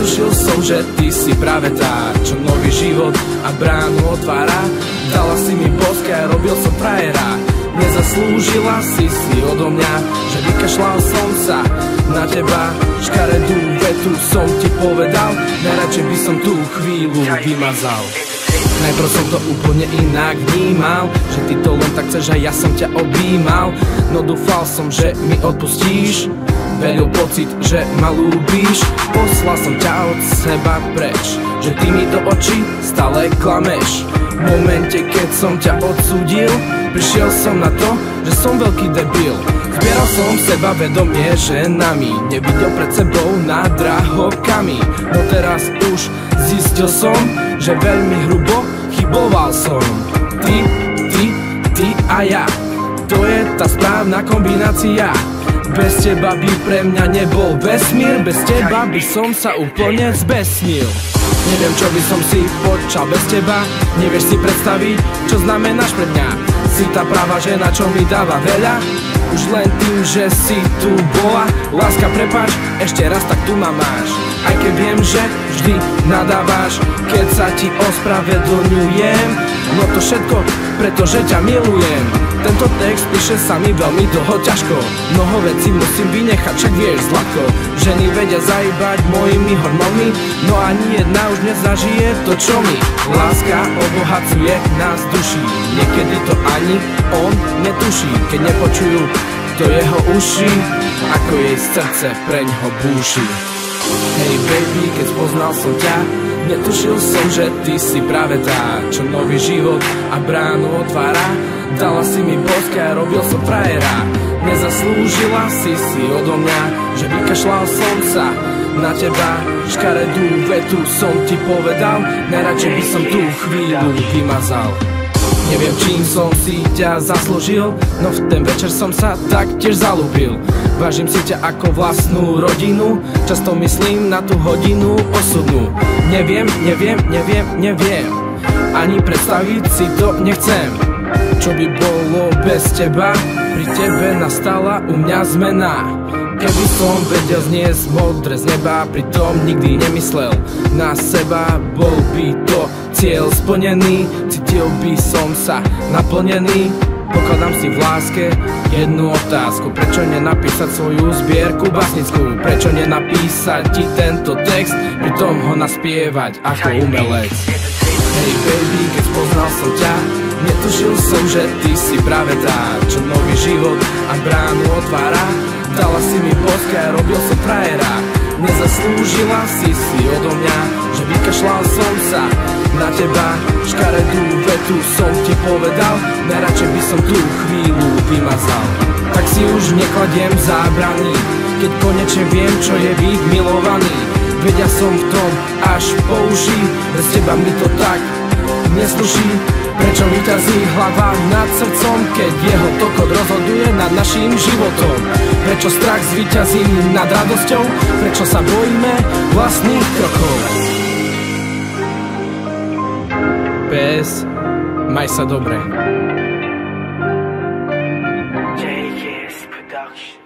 Netušil som, že ty si práve tá, čo nový život a bránu otvára. Dala si mi bosk a robil som frajera. Nezaslúžila si odo mňa, že vykašľal som sa na teba. Škaredú vetu som ti povedal, najradšej by som tú chvíľu vymazal. Najprv som to úplne inak vnímal, že ty to len tak chceš a ja som ťa objímal. No dúfal som, že mi odpustíš, veril pocit, že ma ľúbíš. Poslal som ťa od seba preč, že ty mi do očí stále klameš. V momente, keď som ťa odsúdil, prišiel som na to, že som veľký debil. Zbieral som seba vedomie ženami, nevidel pred sebou nad drahokami. No teraz už zistil som, že veľmi hrubo chyboval som. Ty a ja, to je tá správna kombinácia. Bez teba by pre mňa nebol vesmír, bez teba by som sa úplne zbesnil. Neviem, čo by som si počal bez teba, nevieš si predstaviť, čo znamenáš pre mňa. Si tá práva žena, čo mi dáva veľa, už len tým, že si tu bola. Láska, prepáč, ešte raz, tak tu ma máš. Aj keď viem, že vždy nadávaš, keď sa ti ospravedlňujem. No to všetko, pretože ťa milujem. Tento text píše sa mi veľmi dlho ťažko, mnoho vecí musím vynechať, však vieš zlatko. Ženy vedia zajíbať mojimi hormónmi, no ani jedna už nezažije to, čo mi. Láska obohacuje nás duší, niekedy to ani on netuší, keď nepočujú do jeho uší, ako jej srdce preňho búši. Hej baby, keď spoznal som ťa, netušil som, že ty si práve tá, čo nový život a bránu otvára. Dala si mi bosk a robil som frajera. Nezaslúžila si odo mňa, že vykašľal som sa na teba. Škaredú vetu som ti povedal, najradšej by som tú chvíľu vymazal. Neviem, čím som si ťa zaslúžil, no v ten večer som sa taktiež zalúbil. Vážim si ťa ako vlastnú rodinu, často myslím na tú hodinu osudnú. Neviem, ani predstaviť si to nechcem. Čo by bolo bez teba, pri tebe nastala u mňa zmena. Keby som vedel zniesť modré z neba, pritom nikdy nemyslel na seba, bol by to cieľ splnený, cítil by som sa naplnený. Pokladám si v láske jednu otázku, prečo nenapísať svoju zbierku básnickú, prečo nenapísať ti tento text, pritom ho naspievať ako umelec. Hej baby, keď spoznal som ťa, netušil som, že ty si práve tá, čo nový život a bránu otvára. Dala si mi bosk a robil som frajera. Nezaslúžila si odo mňa, že vykašľal som sa na teba. Škaredú vetu som ti povedal, najradšej by som tú chvíľu vymazal. Tak si už nekladiem zábrany, keď konečne viem, čo je byť milovaný. Vedia som v tom až po uši, bez teba mi to tak nesluší. Prečo vyťazí hlava nad srdcom, keď jeho tokot rozhoduje nad naším životom? Prečo strach zvíťazí nad radosťou? Prečo sa bojíme vlastných krokov? PS, maj sa dobre. JKS Production.